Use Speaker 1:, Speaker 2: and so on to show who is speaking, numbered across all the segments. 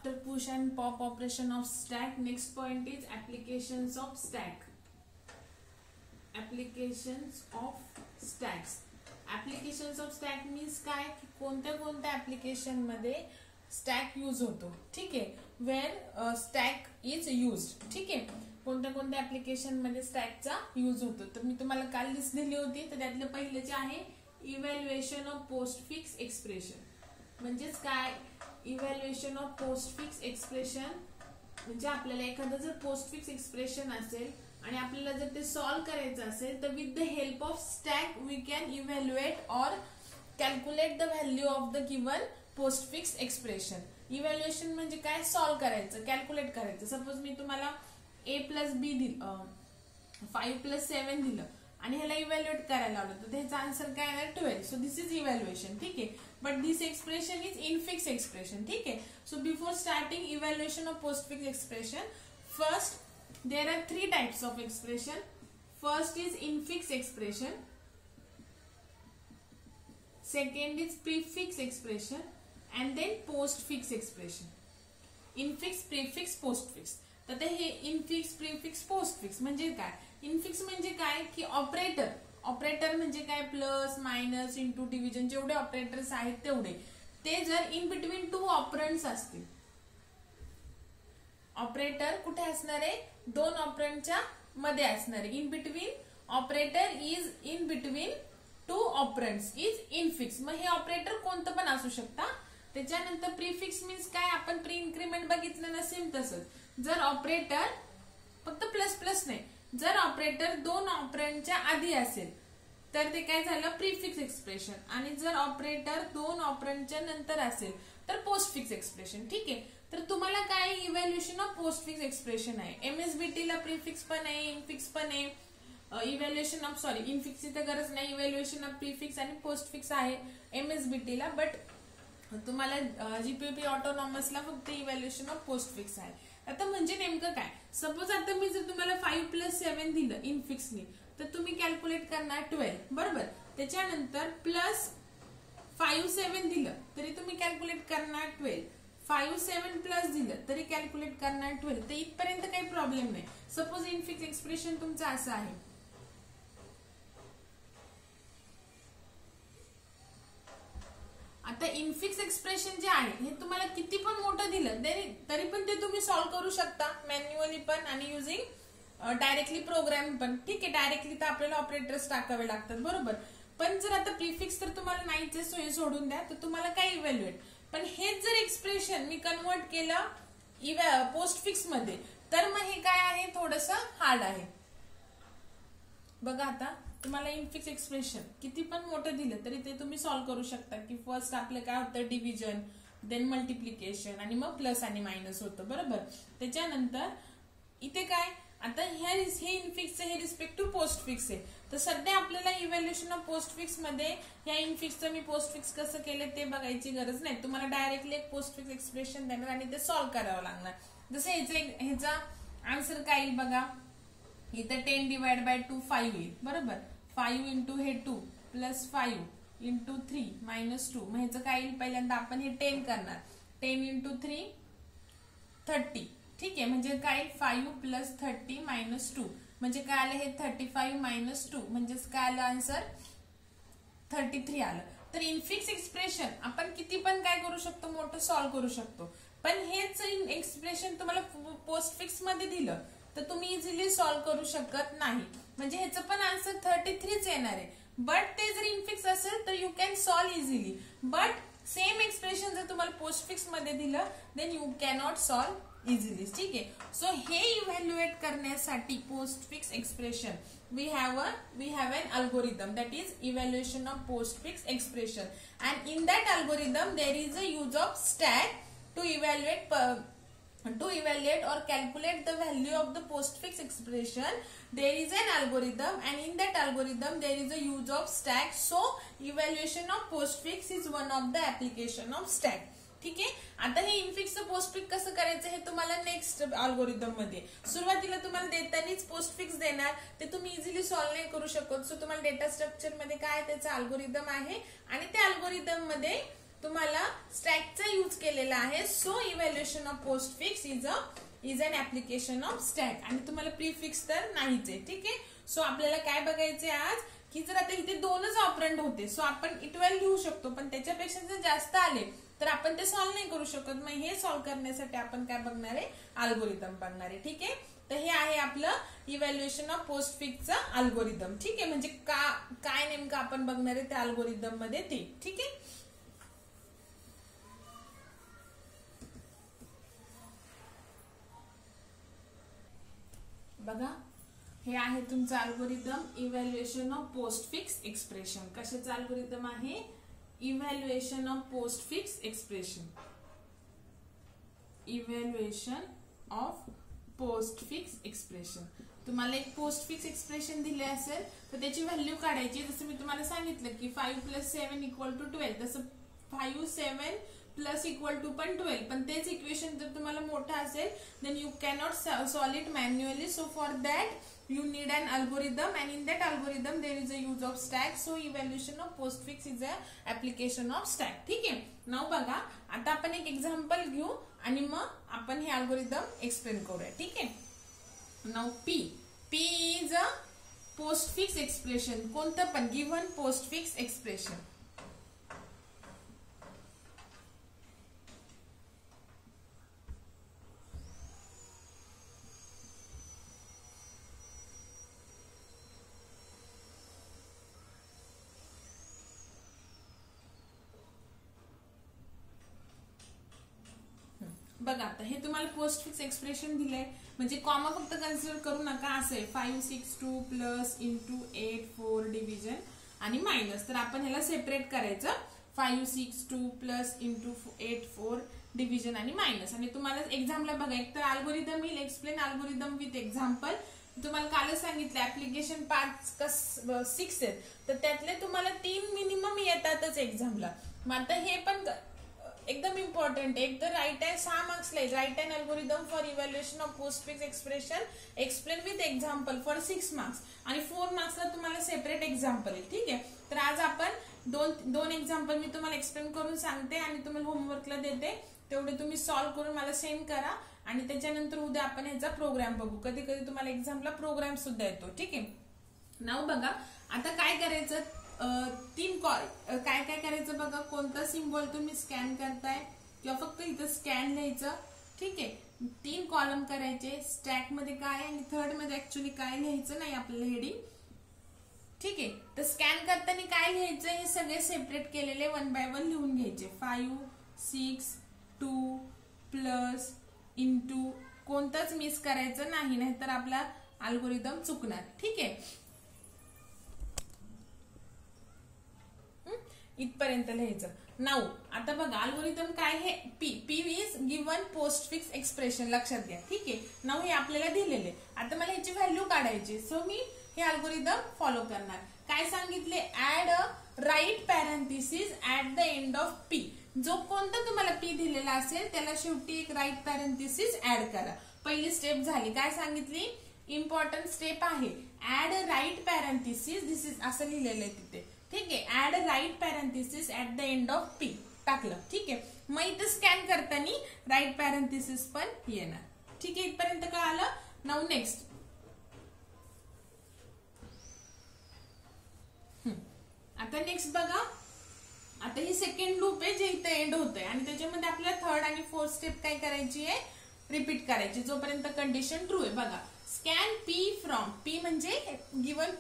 Speaker 1: after push and pop operation of stack. Next point is applications of stack. Applications of stacks. Applications of stack means काय की कोणत्या कोणत्या application मध्ये stack use होतो. ठीक आहे, वेअर स्टॅक इज युज्ड. ठीक आहे, कोणत्या कोणत्या ऍप्लिकेशन मध्ये स्टॅकचा यूज होतो. तर मी तुम्हाला काल लिस्ट दिली होती, तर त्यातलं पहिलं जे आहे इव्हॅल्युएशन ऑफ पोस्टफिक्स एक्सप्रेशन. म्हणजेच काय, इव्हॅल्युएशन ऑफ पोस्टफिक्स एक्सप्रेशन म्हणजे आपल्याला एखादं जर पोस्टफिक्स एक्सप्रेशन असेल आणि आपल्याला जर ते सॉल्व्ह करायचं असेल तर with the help of stack we can evaluate or calculate the value of the given postfix expression. Evaluation म्हणजे काय, सॉल्व्ह करायचं, कॅल्क्युलेट करायचं. सपोज मी तुम्हाला a प्लस बी दिलं, 5 प्लस 7 दिलं आणि ह्याला इव्हॅल्युएट करायला लावलं तर त्याचा आन्सर काय येणार, 12. So this is evaluation. ठीक आहे, but this expression is infix expression. ठीक आहे, so before starting evaluation of postfix expression, first there are 3 types of expression. First is infix expression, second is prefix expression, and then postfix expression. Infix, prefix, postfix. तर हे infix, prefix, postfix म्हणजे काय. infix म्हणजे काय की operator म्हणजे काय, plus minus into division जेवढे ऑपरेटर्स आहेत तेवढे, ते जर इन बिटवीन 2 ऑपरंड्स असतील. ऑपरेटर कुठे असणार आहे, 2 ऑपरंडच्या मध्ये असणार आहे. In between operator is in between 2 operands is infix. मग हे ऑपरेटर कोणतं पण असू शकता. त्याच्यानंतर प्रीफिक्स मीन्स काय, आपण प्री इन्क्रीमेंट बघितलं ना, सेम तसंच. जर ऑपरेटर फक्त प्लस प्लस नाही, जर ऑपरेटर 2 ऑपरंडच्या आधी असेल तर ते काय झालं, प्रीफिक्स एक्सप्रेशन. आणि जर ऑपरेटर 2 ऑपरंडच्या नंतर असेल तर पोस्टफिक्स एक्सप्रेशन. ठीक आहे, तर तुम्हाला काय इव्हॅल्युएशन ऑफ पोस्टफिक्स एक्सप्रेशन आहे. एमएसबीटी ला प्रीफिक्स पण आहे, इनफिक्स पण आहे. इव्हॅल्युएशन ऑफ इनफिक्सची तर गरज नाही, इव्हॅल्युएशन ऑफ प्रीफिक्स आणि पोस्टफिक्स आहे एमएसबीटी ला. बट तुम्हाला जीपीपी ऑटोनॉमसला फक्त इव्हॅल्युएशन ऑफ पोस्टफिक्स आहे. आता म्हणजे नेमकं काय, सपोज आता मी जर तुम्हाला 5 प्लस 7 दिलं इनफिक्सनी, तर तुम्ही कॅल्क्युलेट करणार 12, बरोबर. त्याच्यानंतर प्लस 5 7 दिलं तरी तुम्ही कॅल्क्युलेट करणार 12. 5 7 प्लस दिलं तरी कॅल्क्युलेट करणार 12. तर इथपर्यंत काही प्रॉब्लेम नाही. सपोज इनफिक्स एक्सप्रेशन तुमचं असं आहे, आता इनफिक्स एक्सप्रेशन जे आहे हे तुम्हाला किती पण मोठं दिलं तरी पण ते तुम्ही सॉल्व्ह करू शकता मॅन्युअली पण आणि युजिंग डायरेक्टली प्रोग्राम पण. ठीक आहे, डायरेक्टली तर आपल्याला ऑपरेटर्स टाकावे लागतात, बरोबर. पण जर आता प्रीफिक्स तर तुम्हाला नाहीच सोय, सोडून द्या. तर तुम्हाला काय इव्हॅल्युएट, पण हेच जर एक्सप्रेशन मी कन्वर्ट केलं पोस्टफिक्स मध्ये तर मग हे काय आहे, थोडस हार्ड आहे. बघा आता तुम्हाला इनफिक्स एक्सप्रेशन किती पण मोठं दिलं तरी ते तुम्ही सॉल्व्ह करू शकता. की फर्स्ट आपलं काय होतं, डिव्हिजन, देन मल्टिप्लिकेशन आणि मग प्लस आणि मायनस होतं, बरोबर. त्याच्यानंतर इथे काय, आता हे इनफिक्सचं हे रिस्पेक्ट टू पोस्टफिक्स आहे. तर सध्या आपल्याला इव्हॅल्युएशन ऑफ पोस्टफिक्स मध्ये ह्या इनफिक्सचं मी पोस्टफिक्स कसं केलं ते बघायची गरज नाही. तुम्हाला डायरेक्टली एक पोस्टफिक्स एक्सप्रेशन देणार आणि ते सॉल्व्ह करावं लागणार. जसं ह्याचा आन्सर काय येईल बघा, इथं 10 डिवाइड बाय 2 5 येईल, बरोबर. 5 इंटू हे 2 प्लस 5 इंटू 3 मायनस 2. मग ह्याचं काय येईल, पहिल्यांदा आपण हे 10 करणार. 10 इंटू 3 30. ठीक आहे, म्हणजे काय 5 प्लस 30 मायनस 2 म्हणजे काय आलं, हे 35 मायनस 2 म्हणजेच काय आलं आन्सर 33 आलं. तर इनफिक्स एक्सप्रेशन आपण किती पण काय करू शकतो, मोठं सॉल्व्ह करू शकतो. पण हेच एक्सप्रेशन तुम्हाला पोस्टफिक्स मध्ये दिलं तर तुम्ही इझिली सॉल्व्ह करू शकत नाही. म्हणजे ह्याचं पण आन्सर 33च येणार आहे. बट ते जर इनफिक्स असेल तर you can solve easily. But same expression जर तुम्हाला पोस्टफिक्स मध्ये दिलं then you cannot solve easily. ठीक आहे, सो हे इव्हॅल्युएट करण्यासाठी postfix expression we have an algorithm, that is evaluation of postfix expression, and in that algorithm there is a use of stack to evaluate or calculate the value of the postfix expression. There is an algorithm and in that algorithm there is a use of stack. So evaluation of postfix is one of the application of stack. ठीक आहे, आता हे इनफिक्सचं postfix कसं करायचं हे तुम्हाला next algorithm मध्ये. सुरुवातीला तुम्हाला देतानाच पोस्टफिक्स देणार, ते तुम्ही इझिली सॉल्व्ह नाही करू शकत. सो तुम्हाला डेटा स्ट्रक्चर मध्ये काय त्याचं अल्गोरिदम आहे आणि त्या अल्गोरिदम मध्ये तुम्हाला स्टॅकचा यूज केलेला आहे. So evaluation of postfix is an application of stack. आणि तुम्हाला प्रीफिक्स तर नाहीच आहे. ठीक आहे. सो आपल्याला काय बघायचे आज की जर आता इथे दोनच ऑपरंड होते सो आपण 12 लिहू शकतो, पण त्याच्यापेक्षा जर जास्त आले तर आपण ते सॉल्व्ह नाही करू शकत. मग हे सॉल्व्ह करण्यासाठी आपण काय बघणार आहे, अल्गोरिदम बघणार आहे. ठीक आहे. तर हे आहे आपलं इव्हॅल्युएशन ऑफ पोस्टफिक्सचं अल्गोरिदम. ठीक आहे. म्हणजे काय नेमकं आपण बघणार आहे त्या अल्गोरिदम मध्ये ते. ठीक आहे. बघा हे आहे तुमचं algorithm evaluation of postfix expression. कशाचं अल्गोरिदम आहे, evaluation of postfix expression. Evaluation of postfix expression. तुम्हाला एक पोस्टफिक्स एक्सप्रेशन दिले असेल तर त्याची व्हॅल्यू काढायची. जसं मी तुम्हाला सांगितलं की 5 + 7 = 12, तसं 5 7 प्लस इक्वल टू पण 12. पण तेच इक्वेशन जर तुम्हाला मोठं असेल then you cannot solve it manually. So for that you need an algorithm, and in that algorithm there is a use of stack. So evaluation of postfix is a application of stack. ठीक आहे. नाव बघा आता आपण एक example घेऊ आणि मग आपण हे अल्गोरिदम एक्सप्लेन करूया. ठीक आहे. नाव P is a postfix expression. कोणतं पण गिव्हन पोस्टफिक्स एक्सप्रेशन. बघा आता हे तुम्हाला पोस्टफिक्स एक्सप्रेशन दिलंय म्हणजे कॉमा फक्त कन्सिडर करू नका. असं आहे 5 6 2 प्लस इंटू 8 4 डिव्हिजन आणि मायनस. तर आपण ह्याला सेपरेट करायचं 5 6 2 प्लस इंटू 8 4 डिव्हिजन आणि मायनस. आणि तुम्हाला एक्झामला बघा एक तर अल्गोरिदम येईल, एक्सप्लेन अल्गोरिदम विथ एक्झाम्पल. तुम्हाला कालच सांगितलं ऍप्लिकेशन 5 का 6 आहेत तर त्यातले तुम्हाला 3 मिनिमम येतातच एक्झामला. मग आता हे पण एकदम इम्पॉर्टंट. एक तर राईट आहे 6 मार्क्सला right and algorithm for evaluation of postfix expression explain with example for 6 marks आणि 4 मार्क्सला तुम्हाला सेपरेट एक्झाम्पल आहे. ठीक आहे. तर आज आपण दोन एक्झाम्पल मी तुम्हाला एक्सप्लेन करून सांगते आणि तुम्हाला होमवर्कला देते. तेवढे तुम्ही सॉल्व्ह करून मला सेंड करा आणि त्याच्यानंतर उद्या आपण ह्याचा प्रोग्राम बघू. कधी कधी तुम्हाला एक्झामला प्रोग्राम सुद्धा येतो. ठीक आहे. नाव बघा आता काय करायचं, काय करायचं बघा. कोणता सिम्बॉल तुम्ही स्कॅन करताय किंवा फक्त इथं स्कॅन लिहायचं. ठीक आहे. 3 कॉलम करायचे. स्टॅक मध्ये काय आणि थर्ड मध्ये ऍक्च्युली काय लिहायचं नाही आपल्याला हेडिंग. ठीक आहे. तर स्कॅन करताना काय लिहायचं हे सगळे सेपरेट केलेले 1 बाय 1 लिहून घ्यायचे. 5 6 2 प्लस इंटू कोणतंच मिस करायचं नाही, नाहीतर आपला अल्गोरिदम चुकणार. ठीक आहे. इथपर्यंत लिहायचं. नाऊ आता बघा अल्गोरिदम काय हे P is given postfix expression. लक्षात घ्या. ठीक आहे. नाऊ हे आपल्याला दिलेले. आता मला ह्याची व्हॅल्यू काढायची. सो मी हे अल्गोरिदम फॉलो करणार. काय सांगितले, add a right parenthesis at the end of P. जो कोणता तुम्हाला पी दिलेला असेल त्याला शेवटी एक राईट पॅरेंथिसिस ऍड करा. पहिली स्टेप झाली. काय सांगितली, इम्पॉर्टंट स्टेप आहे. Add a right parenthesis. This is असं लिहिलेलं आहे तिथे. ठीक आहे. Add right parenthesis at the end of P टाकलं. ठीक आहे. मग इथं स्कॅन करताना राईट पॅरेंथिसिस पण येणार. ठीक आहे. इथपर्यंत काय आलं. नाऊ नेक्स्ट आता नेक्स्ट बघा. आता ही सेकंड लूप आहे जे इथं एंड होतंय आणि त्याच्यामध्ये आपल्याला थर्ड आणि फोर्थ स्टेप काय करायची आहे, रिपीट करायची जोपर्यंत कंडिशन ट्रू आहे. बघा स्कॅन पी फ्रॉम, पी म्हणजे given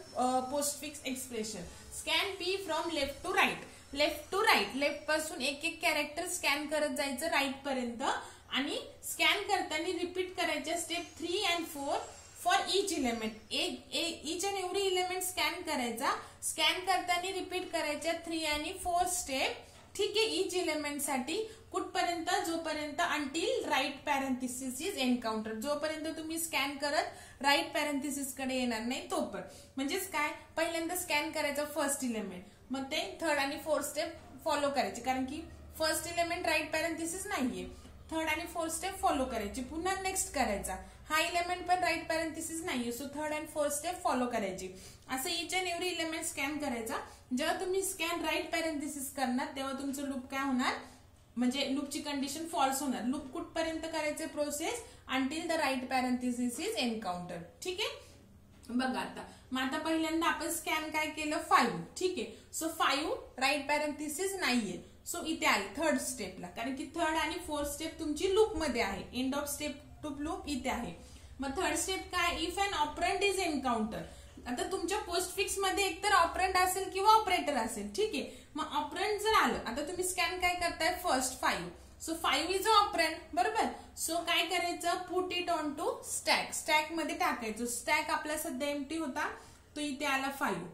Speaker 1: postfix expression. Scan P from left to right. Left to right, left पासून एक एक कॅरेक्टर स्कॅन करत जायचं राईट पर्यंत आणि स्कॅन करताना रिपीट करायच्या step 3 and 4 for each element. Each and every element scan करायचा. स्कॅन करताना रिपीट करायच्या 3 आणि 4 स्टेप. ठीक आहे. इच इलेमेंट साठी कुठपर्यंत, जोपर्यंत अंटिल राईट पॅरेंथिसिस इज एन्काउंटर. जोपर्यंत तुम्ही स्कॅन करत राईट पॅरेंथिसिस कडे येणार नाही तोपर्यंत. म्हणजेच काय, पहिल्यांदा स्कॅन करायचं फर्स्ट इलेमेंट, मग ते थर्ड आणि फोर्थ स्टेप फॉलो करायचे कारण की फर्स्ट इलेमेंट राईट पॅरेंथिसिस नाहीये. थर्ड आणि फोर्थ स्टेप फॉलो करायची, पुन्हा नेक्स्ट करायचा. हा इलेमेंट पण राईट पॅरेंथेसिस नाहीये, so third and fourth step follow करायची. असं each and every element scan करायचा. जेव्हा तुम्ही स्कॅन राईट पॅरेंथेसिस करणार तेव्हा तुमचं लूप काय होणार, म्हणजे लूपची कंडिशन फॉल्स होणार. लूप कुठपर्यंत करायचे process, until the right parenthesis is encountered. ठीक आहे, बघा आता मग आता पहिल्यांदा आपण स्कॅन काय केलं 5. ठीक आहे, सो 5 राईट पॅरेंथेसिस नाहीये, सो इथे आले थर्ड स्टेपला, कारण की थर्ड आणि फोर्थ स्टेप तुमची लूप मध्ये आहे. End of step two loop इथे आहे. मग थर्ड स्टेप काय, if an operand is encounter. आता तुमच्या पोस्ट फिक्स मध्ये एकतर ऑपरंड असेल किंवा ऑपरेटर असेल. ठीक आहे, मग ऑपरंड जर आलं, आता तुम्ही स्कॅन काय करताय फर्स्ट 5, सो 5 इज ऑपरंड, बरोबर. सो काय करायचं, put it on to stack, stack मध्ये टाकायचं. स्टॅक आपला सध्या एम्प्टी होता, तो इथे आला 5.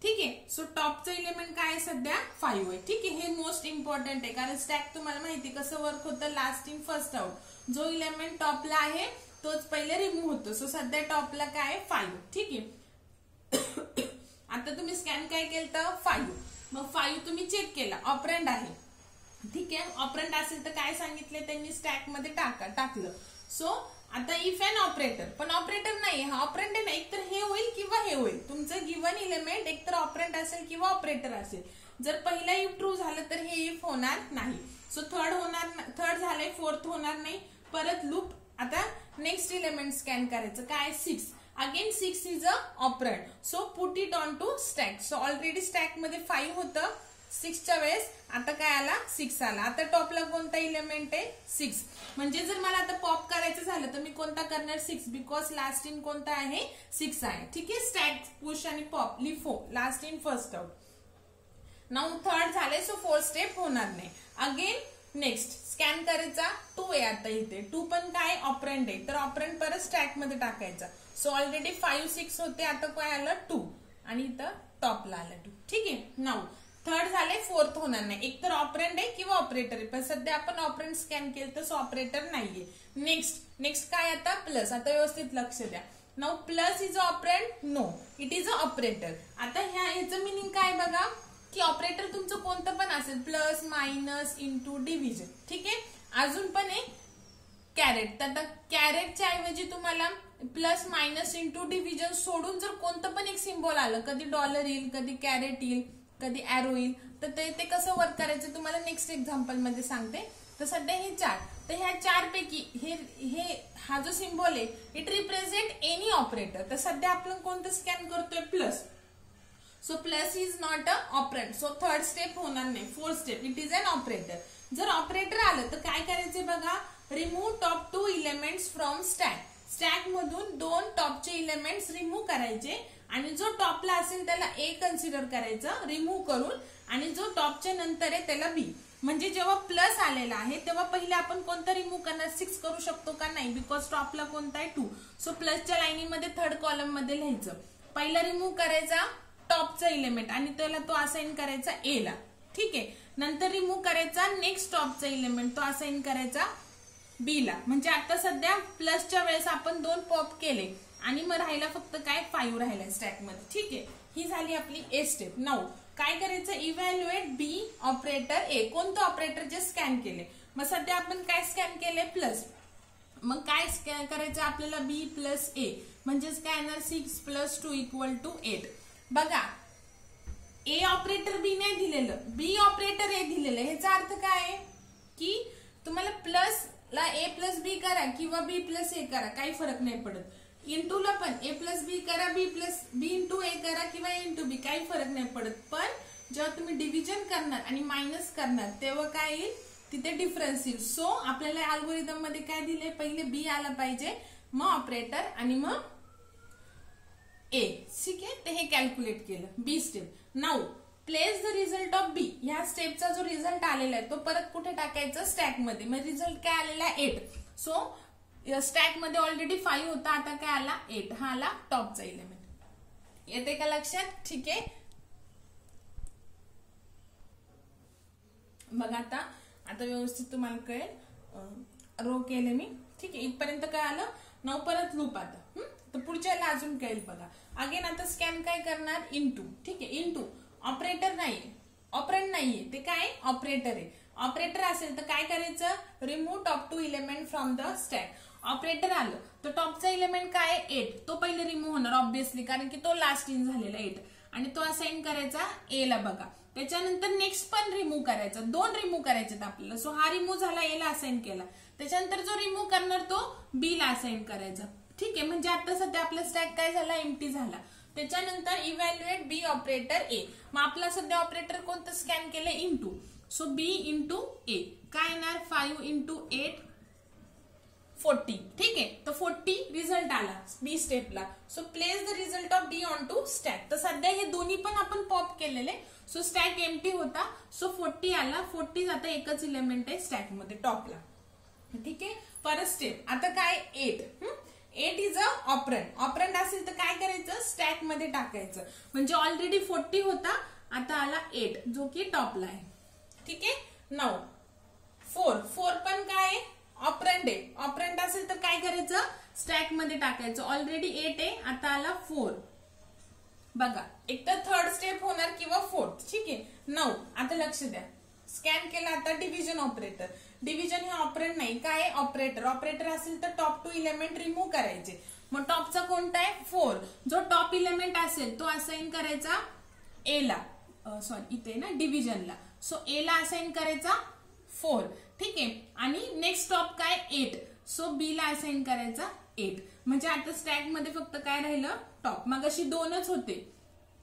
Speaker 1: ठीक आहे, सो टॉपचं इलेमेंट काय आहे सध्या 5 आहे. ठीक आहे, हे मोस्ट इम्पॉर्टंट आहे, कारण स्टॅक तुम्हाला माहिती कसं वर्क होतं, लास्ट इन फर्स्ट आउट. जो इलेमेंट टॉपला आहे तोच पहिले रिमूव्ह होतो. सो सध्या टॉपला काय आहे 5. ठीक आहे, आता तुम्ही स्कॅन काय केलं 5, मग 5 तुम्ही चेक केला, ऑपरंड आहे. ठीक आहे, ऑपरंड असेल तर काय सांगितले त्यांनी, स्टॅक मध्ये टाकलं. सो आता इफ अन ऑपरेटर, पण ऑपरेटर नाही, हा ऑपरंड आहे ना, एकतर हे होईल किंवा हे होईल. तुमचं गिवन इलेमेंट एकतर ऑपरंड असेल किंवा ऑपरेटर असेल. जर पहिला इफ ट्रू झालं तर हे इफ होणार नाही. सो थर्ड झालंय, फोर्थ होणार नाही. परत लूप, आता नेक्स्ट इलेमेंट स्कॅन करायचं काय 6. Again 6 is a operand, so put it on to stack. So already stack मध्ये 5 होतं 6च्या वेळेस, आता काय आला 6 आला. आता टॉपला कोणता इलेमेंट आहे 6. म्हणजे जर मला आता पॉप करायचं झालं तर मी कोणता करणार 6, बिकॉज लास्ट इन कोणता आहे 6 आहे. ठीक आहे, स्टॅक, पुश आणि pop, LIFO, last in first out. Now third झाले, सो फोर्थ स्टेप होणार नाही. अगेन नेक्स्ट स्कॅन करायचा 2 आहे. आता इथे 2 पण काय ऑपरंड आहे, तर ऑपरंड परत स्टॅक मध्ये टाकायचा. सो ऑलरेडी 5 6 होते, आता काय आलं 2, आणि इथं टॉपला आलं 2. ठीक आहे, नाउ थर्ड झाले, फोर्थ होणार नाही, एकतर ऑपरंड आहे किंवा ऑपरेटर आहे. पण सध्या आपण ऑपरंड स्कॅन केलं तर ऑपरेटर नाहीये. नेक्स्ट काय, आता प्लस. आता व्यवस्थित लक्ष द्या. Now plus is operand, no, it is a operator. आता ह्याचं मिनिंग काय बघा, की ऑपरेटर तुमचं कोणतं पण असेल, प्लस, मायनस, इंटू, डिव्हिजन. ठीक आहे, अजून पण आहे कॅरेट. तर कॅरेटच्या ऐवजी तुम्हाला प्लस, मायनस, इंटू, डिव्हिजन सोडून जर कोणतं पण एक सिम्बॉल आलं, कधी डॉलर येईल, कधी कॅरेट येईल, कधी एरो येईल, तर ते कसं वर्क करायचं तुम्हाला नेक्स्ट एक्झाम्पल मध्ये सांगते. तर सध्या हे 4, तर ह्या 4 पैकी हा जो सिम्बॉल आहे इट रिप्रेझेंट एनी ऑपरेटर. तर सध्या आपण कोणतं स्कॅन करतोय plus. So plus is not a operand, so third step होणार नाही. Fourth step, it is an operator. जर ऑपरेटर आलं तर काय करायचे बघा, remove top 2 elements from stack. Stack मधून 2 टॉपचे इलेमेंट्स रिमूव्ह करायचे, आणि जो टॉपला असेल त्याला ए कन्सिडर करायचं रिमूव्ह करून, आणि जो टॉपच्या नंतर आहे त्याला बी. म्हणजे जेव्हा प्लस आलेला आहे तेव्हा पहिले आपण कोणता रिमूव्ह करणार, 6 करू शकतो का नाही, बिकॉज टॉपला कोणता आहे 2. सो प्लसच्या लाईनीमध्ये थर्ड कॉलम मध्ये लिहायचं, पहिला रिमूव्ह करायचा टॉपचा इलेमेंट आणि त्याला तो असाइन करायचा ए ला. ठीक आहे, नंतर रिमूव्ह करायचा नेक्स्ट टॉपचा इलेमेंट, तो असाइन करायचा बी ला. म्हणजे आता सध्या प्लसच्या वेळेस आपण 2 पॉप केले, आणि मग राहिला फक्त काय 5 राहिला स्टॅक मध्ये. ठीक आहे, ही झाली आपली ए स्टेप. नाउ काय करायचं, इव्हॅल्युएट बी ऑपरेटर ए. कोणतं ऑपरेटर जे स्कॅन केले. मग सध्या आपण काय स्कॅन केले प्लस, मग काय स्कॅन करायचं आपल्याला बी प्लस ए. म्हणजेच काय येणार 6 + 2 = 8. बघा, ए ऑपरेटर बी नाही दिलेलं, बी ऑपरेटर ए दिलेलं. ह्याचा अर्थ काय आहे की तुम्हाला प्लस ला ए प्लस बी करा किंवा बी प्लस ए करा, काही फरक नाही पडत. इंटू ला पण ए प्लस बी करा, बी इंटू ए करा किंवा ए इंटू बी, काही फरक नाही पडत. पण जेव्हा तुम्ही डिव्हिजन करणार आणि मायनस करणार तेव्हा काय येईल, तिथे डिफरन्स येईल. सो आपल्याला अल्गोरिदम मध्ये काय दिले, पहिले बी आला पाहिजे, मग ऑपरेटर आणि मग ए. ठीक आहे, ते हे कॅल्क्युलेट केलं B step. Now place the result of B. ह्या स्टेपचा जो रिझल्ट आलेला आहे तो परत कुठे टाकायचा, स्टॅक मध्ये. मग रिझल्ट काय आलेला 8. सो स्टॅक मध्ये ऑलरेडी 5 होता, आता काय आला 8. हा आला टॉपचा इलेमेंट. येते का लक्षात. ठीक आहे, बघा आता व्यवस्थित तुम्हाला कळेल. रो केले मी. ठीक आहे, इथपर्यंत काय आलं. नाव परत लूप. आता तर पुढच्याला अजून कळेल बघा. अगेन आता स्कॅन काय करणार इंटू. ठीक आहे, इंटू ऑपरेटर नाही, ऑपरंड नाहीये, ते काय ऑपरेटर आहे. ऑपरेटर असेल तर काय करायचं, remove top 2 element from the stack. Operator आलं तर टॉपचा इलेमेंट काय आहे 8, तो पहिले रिमूव्ह होणार ऑब्व्हियसली, कारण की तो लास्ट इन झालेला 8 आणि तो असाइन करायचा ए ला बघा. त्याच्यानंतर नेक्स्ट पण रिमूव्ह करायचा, 2 रिमूव्ह करायचे आपल्याला. सो हा रिमूव्ह झाला, ए ला असाइन केला. त्याच्यानंतर जो रिमूव्ह करणार तो बी ला असाइन करायचा. ठीक आहे, म्हणजे आता सध्या आपला स्टॅक काय झाला, एम्प्टी झाला. त्याच्यानंतर इव्हॅल्युएट बी ऑपरेटर ए. मग आपला सध्या ऑपरेटर कोणतं स्कॅन केलं, इंटू. सो बी इंटू ए काय येणार, 5 इंटू 8 40. ठीक आहे, तर 40 रिझल्ट आला बी स्टेपला. So place the result of B on to stack. तर सध्या हे दोन्ही पण आपण पॉप केलेले. सो स्टॅक एम्प्टी होता, सो 40 आला. 40 आता एकच इलेमेंट आहे स्टॅक मध्ये टॉपला. ठीक आहे, परत स्टेप. आता काय 8. 8 इज अ ऑपरंड. ऑपरंड असेल तर काय करायचं, स्टॅक मध्ये टाकायचं. म्हणजे ऑलरेडी 40 होता, आता आला 8 जो की टॉपला आहे. ठीक आहे, 9 4 पण काय आहे, ऑपरंड आहे. ऑपरंड असेल तर काय करायचं, स्टॅक मध्ये टाकायचं. ऑलरेडी 8 आहे, आता आला 4. बघा, एक तर थर्ड स्टेप होणार किंवा फोर्थ. ठीक आहे, 9. आता लक्ष द्या, स्कॅन केला. आता डिव्हिजन ऑपरेटर. डिव्हिजन हे ऑपरंड नाही, काय ऑपरेटर. ऑपरेटर असेल तर टॉप 2 इलेमेंट रिमूव्ह करायचे. मग टॉपचा कोणता आहे, 4. जो टॉप इलेमेंट असेल तो असाइन करायचा ए ला, सॉरी इथे ना डिव्हिजनला. सो ए ला असाइन करायचा 4. ठीक आहे, आणि नेक्स्ट टॉप काय 8. सो बी ला असाइन करायचा 8. म्हणजे आता स्टॅक मध्ये फक्त काय राहिलं, टॉप. मग अशी 2च होते.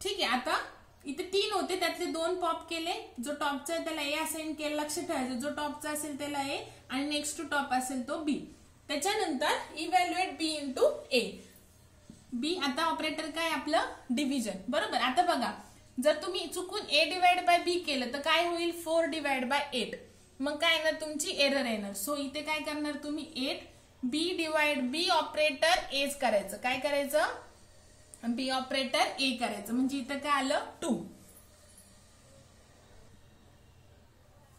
Speaker 1: ठीक आहे, आता इथे 3 होते, त्यातले 2 पॉप केले. जो टॉपचा आहे त्याला ए असाइन केलं. लक्ष ठेवायचं, जो टॉपचा असेल त्याला ए आणि नेक्स्ट टू टॉप असेल तो बी. त्याच्यानंतर इव्हॅल्युएट बी इंटू ए. बी आता ऑपरेटर काय आपलं डिव्हिजन, बरोबर. आता बघा, जर तुम्ही चुकून ए डिवाइड बाय बी केलं तर काय होईल, 4 डिवाइड बाय 8. मग काय येणार, तुमची एरर येणार. सो इथे काय करणार तुम्ही, 8 बी डिवाइड बी ऑपरेटर एच करायचं. काय करायचं, बी ऑपरेटर ए करायचं. म्हणजे इथं काय आलं 2.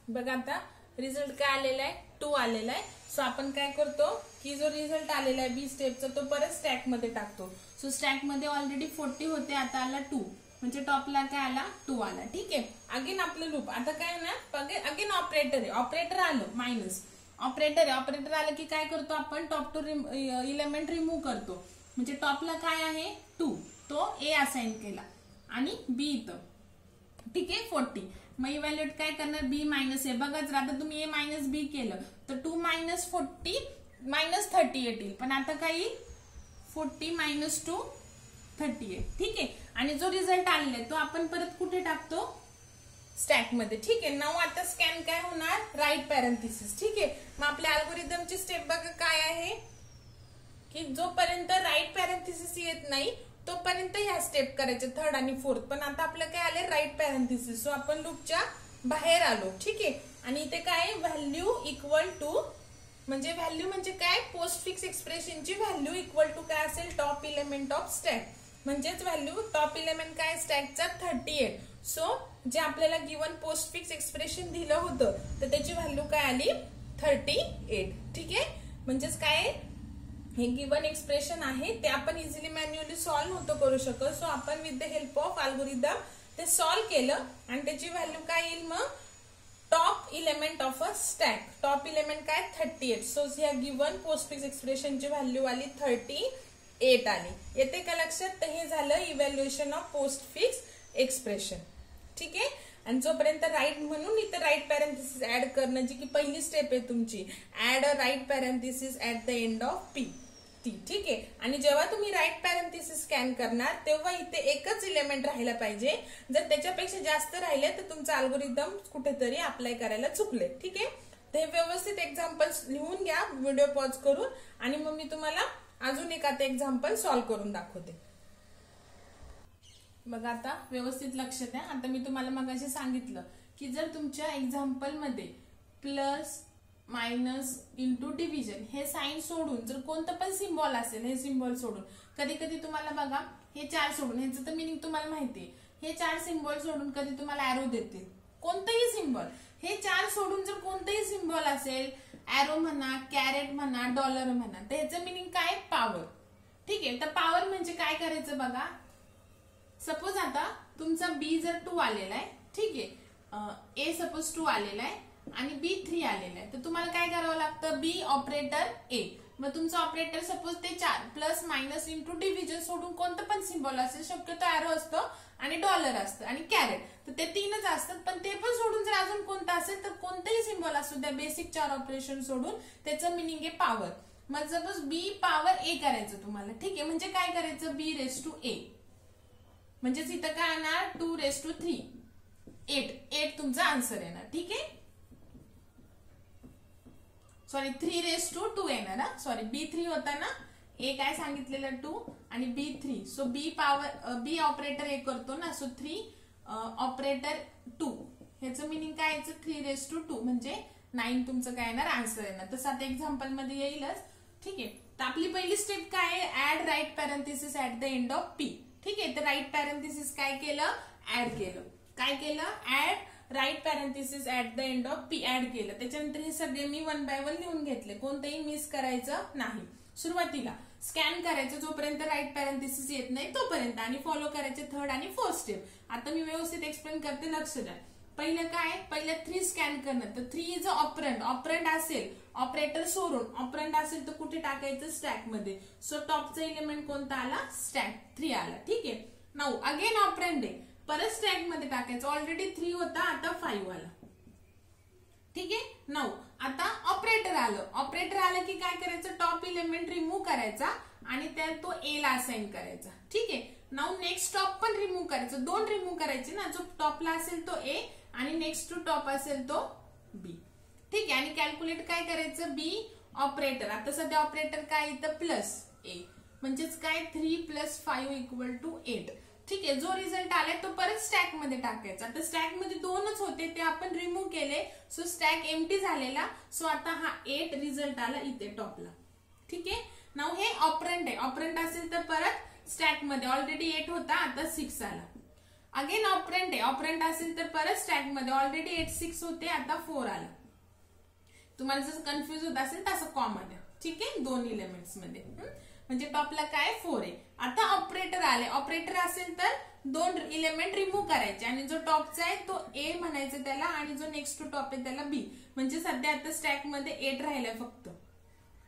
Speaker 1: बघा आता रिझल्ट काय आलेला आहे, 2 आलेला आहे. सो आपण काय करतो की जो रिझल्ट आलेला आहे बी स्टेपचा तो परत स्टॅक मध्ये टाकतो. सो स्टॅक मध्ये ऑलरेडी 40 होते, आता आला 2. म्हणजे टॉपला काय आला, 2 आला. ठीक आहे, अगेन आपलं लूप. आता काय ना, अगेन ऑपरेटर आहे. ऑपरेटर आलं मायनस. ऑपरेटर आहे, ऑपरेटर आलं की काय करतो आपण, टॉप 2 इलेमेंट रिमूव्ह करतो. म्हणजे टॉपला काय आहे 2, तो ए असाइन केला आणि बी इथं. ठीक आहे, 40. मग इव्हॅल्युएट काय करणार, बी मायनस ए. बघा जर आता तुम्ही ए मायनस बी केलं तर 2 मायनस 40 मायनस 38 येईल. पण आता काय येईल, 40 मायनस 2 38. ठीक आहे, आणि जो रिझल्ट आलेला आहे तो आपण परत कुठे टाकतो, स्टॅक मध्ये. ठीक आहे, नाव आता स्कॅन काय होणार, राईट पॅरेंथिसिस. ठीक आहे, मग आपल्या अल्गोरिदमची स्टेप बघा काय आहे, की जोपर्यंत राईट पॅरेंथिसिस येत नाही तोपर्यंत ह्या स्टेप करायचे, थर्ड आणि फोर्थ. पण आता आपलं काय आले, राईट पॅरेंथिसिस. सो आपण लूपच्या बाहेर आलो. ठीक आहे, आणि इथे काय व्हॅल्यू इक्वल टू, म्हणजे व्हॅल्यू म्हणजे काय, पोस्ट फिक्स एक्सप्रेशनची व्हॅल्यू इक्वल टू काय असेल, टॉप इलेमेंट ऑफ स्टॅक. म्हणजेच व्हॅल्यू टॉप इलेमेंट काय स्टॅकचा 38. सो जे आपल्याला गिवन पोस्ट फिक्स एक्सप्रेशन दिलं होतं तर त्याची व्हॅल्यू काय आली, 38. ठीक आहे, म्हणजेच काय हे गिवन एक्सप्रेशन आहे ते आपण इझिली मॅन्युअली सॉल्व्ह नव्हतं करू शकत. सो आपण with the help of algorithm ते सॉल्व्ह केलं आणि त्याची व्हॅल्यू काय येईल, मग top element of a stack. Top element काय 38. सो ह्या गिवन पोस्ट फिक्स एक्सप्रेशनची व्हॅल्यू आली 38 आली. येते का लक्षात, तर हे झालं evaluation of post fix expression. ठीक आहे, आणि जोपर्यंत राईट, म्हणून इथं राईट पॅरेंथिसिस ऍड करणं जी की पहिली स्टेप आहे तुमची, add a right parenthesis at the end of P. ठीक आहे, आणि जेव्हा तुम्ही राईट पॅरेंथिसिस स्कॅन करणार तेव्हा इथे एकच इलेमेंट राहायला पाहिजे. जर त्याच्यापेक्षा जास्त राहिले तर तुमचा अल्गोरिदम कुठेतरी अप्लाय करायला चुकले. ठीक आहे, ते व्यवस्थित एक्झाम्पल्स लिहून घ्या व्हिडिओ पॉज करून, आणि मग मी तुम्हाला अजून एक आता एक्झाम्पल सॉल्व्ह करून दाखवते. बघा आता व्यवस्थित लक्ष द्या. आता मी तुम्हाला मगाशी सांगितलं की जर तुमच्या एक्झाम्पल मध्ये प्लस मायनस इंटू डिव्हिजन हे साइन सोडून जर कोणतं पण सिम्बॉल असेल, हे सिम्बॉल सोडून, कधी कधी तुम्हाला बघा हे 4 सोडून, ह्याचं तर मिनिंग तुम्हाला माहितीये, हे 4 सिम्बॉल सोडून कधी तुम्हाला एरो देतील, कोणतंही सिम्बॉल. हे 4 सोडून जर कोणतंही सिम्बॉल असेल, एरो म्हणा, कॅरेट म्हणा, डॉलर म्हणा, तर ह्याचं मिनिंग काय, पॉवर. ठीक आहे, तर पॉवर म्हणजे काय करायचं बघा. सपोज आता तुमचा बी जर 2 आलेला आहे, ठीक आहे, ए सपोज 2 आलेला आहे आणि B3 आलेला आहे. तर तुम्हाला काय करावं लागतं, बी ऑपरेटर ए. मग तुमचं ऑपरेटर सपोज ते 4 प्लस मायनस इंटू डिव्हिजन सोडून कोणतं पण सिम्बॉल असेल, शक्यतो ॲरो असतो आणि डॉलर असतं आणि कॅरेट, तर ते 3च असतात. पण ते पण सोडून जर अजून कोणतं असेल तर कोणतंही सिम्बॉल असू द्या, बेसिक 4 ऑपरेशन सोडून त्याचं मिनिंग आहे पॉवर. मग सपोज बी पॉवर ए करायचं तुम्हाला, ठीक आहे. म्हणजे काय करायचं, बी रेस टू ए, म्हणजेच इथं काय येणार 2 रेस टू 3, 8 तुमचा आन्सर येणार. ठीक आहे, सॉरी 3 रेस टू 2 येणार ना, सॉरी B3 होता ना, ए काय सांगितलेलं 2 आणि B3. सो बी पॉवर बी ऑपरेटर ए करतो ना, सो 3 ऑपरेटर 2, ह्याचं मिनिंग काय यायचं 3 रेस टू 2 म्हणजे 9 तुमचं काय येणार आन्सर येणार. तसं आता एक्झाम्पल मध्ये येईलच. ठीक आहे, तर आपली पहिली स्टेप काय आहे, add right parenthesis at the end of P. ठीक आहे, तर राईट पॅरेंथेसिस काय केलं, ऍड केलं. काय केलं, add right parenthesis at the end of P add केलं. त्याच्यानंतर हे सगळे मी 1 बाय 1 लिहून घेतले, कोणतेही मिस करायचं नाही. सुरुवातीला स्कॅन करायचं जोपर्यंत राईट पॅरेंथेसिस येत नाही तोपर्यंत, आणि फॉलो करायचे 3rd आणि 4th स्टेप. आता मी व्यवस्थित एक्सप्लेन करते, लक्ष द्या. पहिलं काय, पहिलं 3 स्कॅन करणं. तर 3 इज ऑपरंड, ऑपरंड असेल ऑपरेटर सोडून, ऑपरंड असेल तर कुठे टाकायचं, स्टॅक मध्ये. सो टॉपचा एलिमेंट कोणता आला, स्टॅक 3 आला. ठीक आहे, नाऊ अगेन ऑपरंड आहे, परत स्टॅक मध्ये टाकायचं. ऑलरेडी 3 होता, आता 5 आला. ठीक आहे, नाऊ आता ऑपरेटर आलं. ऑपरेटर आलं की काय करायचं, टॉप एलिमेंट रिमूव्ह करायचा आणि त्यात तो ए ला असाइन करायचा. ठीक आहे, नाऊ नेक्स्ट टॉप पण रिमूव्ह करायचं, 2 रिमूव्ह करायचे ना, जो टॉपला असेल तो ए आणि नेक्स्ट टू टॉप असेल तो बी. ठीक आहे, आणि कॅल्क्युलेट काय करायचं, बी ऑपरेटर. आता सध्या ऑपरेटर काय इथं प्लस ए, म्हणजेच काय 3 + 5 = 8. ठीक आहे, जो रिझल्ट आलाय तो परत स्टॅक मध्ये टाकायचा. तर स्टॅक मध्ये 2च होते, ते आपण रिमूव्ह केले, सो स्टॅक एम्प्टी झालेला. सो आता हा 8 रिझल्ट आला इथे टॉपला. ठीक आहे, नाऊ हे ऑपरंड आहे. ऑपरंड असेल तर परत स्टॅक मध्ये, ऑलरेडी 8 होता, आता 6 आला. अगेन ऑपरंड आहे, ऑपरंड असेल तर परत स्टॅक मध्ये, ऑलरेडी 8 6 होते, आता 4 आला. तुम्हाला जसं कन्फ्युज होत असेल तसं कॉमा द्या. ठीक आहे, 2 एलिमेंट्स मध्ये, म्हणजे टॉपला काय 4 आहे. आता ऑपरेटर आले, ऑपरेटर असेल तर 2 एलिमेंट रिमूव्ह करायचे आणि जो टॉपचा आहे तो ए म्हणायचं त्याला आणि जो नेक्स्ट टू टॉप आहे त्याला बी. म्हणजे सध्या आता स्टॅक मध्ये 8 राहिलाय फक्त.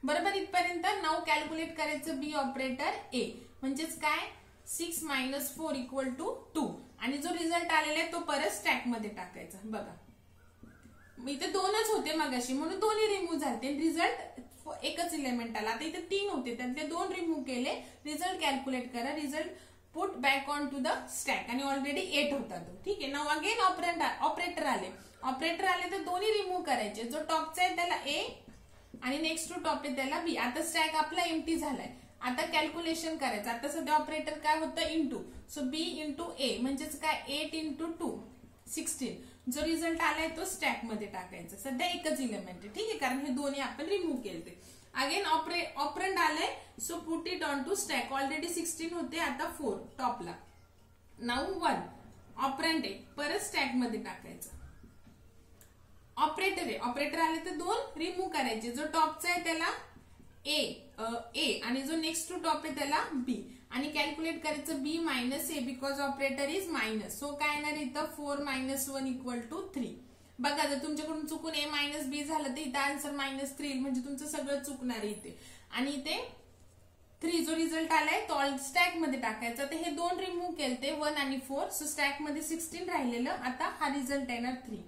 Speaker 1: बरोबर इथपर्यंत. नाऊ कॅल्क्युलेट करायचं बी ऑपरेटर ए, म्हणजेच काय 6 - 4 = 2 आणि जो रिझल्ट आलेला आहे तो परत स्टॅक मध्ये टाकायचा. बघा इथे 2च होते मगाशी म्हणून दोन्ही रिमूव्ह झाले, रिझल्ट एकच एलिमेंट आला. आता इथे 3 होते, त्यातले 2 रिमूव्ह केले. रिझल्ट कॅल्क्युलेट करा, result put back on to the stack आणि ऑलरेडी 8 होता तो. ठीक आहे, नाऊ अगेन ऑपरेटर आले. ऑपरेटर आले तर दोन्ही रिमूव्ह करायचे, जो टॉपचा आहे त्याला ए आणि नेक्स्ट टू टॉप आहे त्याला बी. आता स्टॅक आपला एम्प्टी झालाय. आता कॅल्क्युलेशन करायचं. आता सध्या ऑपरेटर काय होतं, इंटू, सो बी इंटू ए, म्हणजेच काय 8 × 2 16. जो रिझल्ट आलाय तो स्टॅक मध्ये टाकायचा. सध्या एकच एलिमेंट आहे. ठीक आहे, कारण हे दोन्ही आपण रिमूव्ह केले. अगेन ऑपरंड आलंय, so put it on to stack. Already 16 होते, आता 4 टॉपला. नाऊ 1 ऑपरंड आहे, परत स्टॅक मध्ये टाकायचं. ऑपरेटर आहे, ऑपरेटर आले तर 2 रिमूव्ह करायचे. जो टॉपचा आहे त्याला ए आणि जो नेक्स्ट टू टॉप आहे त्याला बी आणि कॅल्क्युलेट करायचं B minus A, because operator is minus. So काय येणार इथं 4 - 1 = 3. बघा जर तुमच्याकडून चुकून ए - बी झालं तर इथं आन्सर -3 म्हणजे तुमचं सगळं चुकणार आहे इथे. आणि इथे 3 जो रिझल्ट आलाय तो स्टॅक मध्ये टाकायचा. तर हे 2 रिमूव्ह केलते 1 आणि 4, सो स्टॅक मध्ये 16 राहिलेलं. आता हा रिझल्ट येणार 3.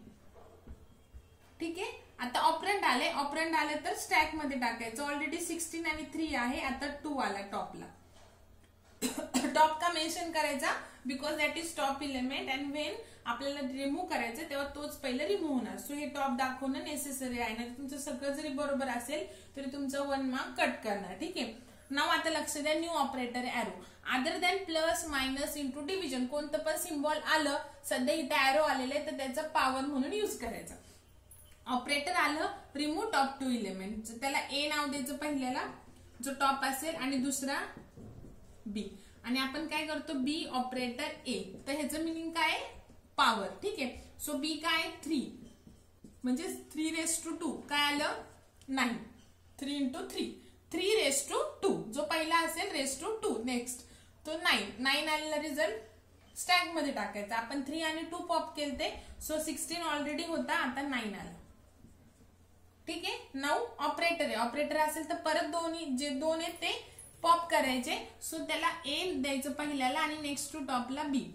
Speaker 1: ठीक आहे, आता ऑपरंड आले तर स्टॅक मध्ये टाकायचं. ऑलरेडी 16 आणि 3 आहे, आता 2 आला टॉपला. टॉप का मेन्शन करायचा, because that is top element and when आपल्याला रिमूव्ह करायचं तेव्हा तोच पहिलं रिमूव्ह होणार. सो हे टॉप दाखवणं नेसेसरी आहे. ना तुमचं सगळं जरी बरोबर असेल तरी तुमचं 1 मार्क कट करणार. ठीक आहे, नाव आता लक्ष द्या, new operator arrow other than plus minus into division. कोणतं पण सिम्बॉल आलं, सध्या इथे एरो आलेलं आहे तर त्याचा पॉवर म्हणून यूज करायचा. ऑपरेटर आलं, रिमूव्ह टॉप 2 एलिमेंट. त्याला ए नाव द्यायचं पहिल्याला जो टॉप असेल आणि दुसरा बी. आणि आपण काय करतो बी ऑपरेटर ए, तर ह्याचं मिनिंग काय पॉवर. ठीक आहे, सो बी काय 3 म्हणजे 3 ^ 2 काय आलं 9. 3 × 3 3 ^ 2 जो पहिला असेल ⁻². नेक्स्ट तो 9 आलेला रिझल्ट स्टॅक मध्ये टाकायचा. आपण 3 आणि 2 पॉप केलते, सो 16 ऑलरेडी होता, आता 9 आला. ठीक आहे. 9 ऑपरेटर आहे. ऑपरेटर असेल तर परत दोन्ही जे दोन आहेत ते पॉप करायचे. सो त्याला ए द्यायचं पहिल्याला आणि नेक्स्ट टू टॉपला बी.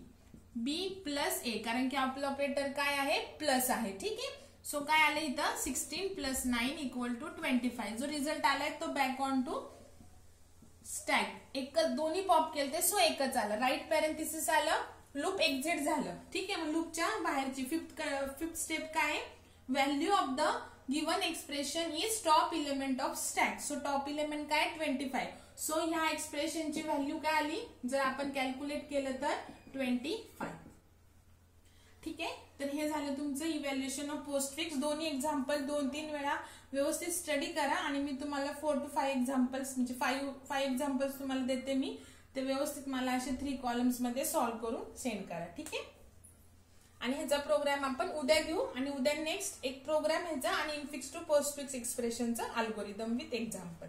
Speaker 1: बी प्लस ए, कारण की आपलं ऑपरेटर काय आहे, प्लस आहे. ठीक आहे. सो काय आलं इथं 16 प्लस 9 इक्वल टू 25. जो रिझल्ट आलाय तो बॅक ऑन टू स्टॅक. एकच दोन्ही पॉप केलते सो एकच आलं. राईट पॅरेंथिसिस आलं, लूप एक्झिट झालं. ठीक आहे. मग लूपच्या बाहेरची फिफ्थ स्टेप काय आहे, value of the given expression is top element of stack. So top element काय 25. सो ह्या एक्सप्रेशनची व्हॅल्यू काय आली, जर आपण कॅल्क्युलेट केलं तर 25. ठीक आहे. तर हे झालं तुमचं इव्हॅल्युएशन ऑफ पोस्टफिक्स. दोन्ही एक्झाम्पल 2-3 वेळा व्यवस्थित स्टडी करा आणि मी तुम्हाला 4 to 5 एक्झाम्पल्स म्हणजे 5 एक्झाम्पल्स तुम्हाला देते मी. ते व्यवस्थित मला असे 3 कॉलम्स मध्ये सॉल्व्ह करून सेंड करा. ठीक आहे. आणि ह्याचा प्रोग्राम आपण उद्या घेऊ आणि उद्या नेक्स्ट एक प्रोग्राम ह्याचा आणि इनफिक्स टू पोस्टफिक्स एक्सप्रेशनचा अल्गोरिदम विथ एक्झाम्पल.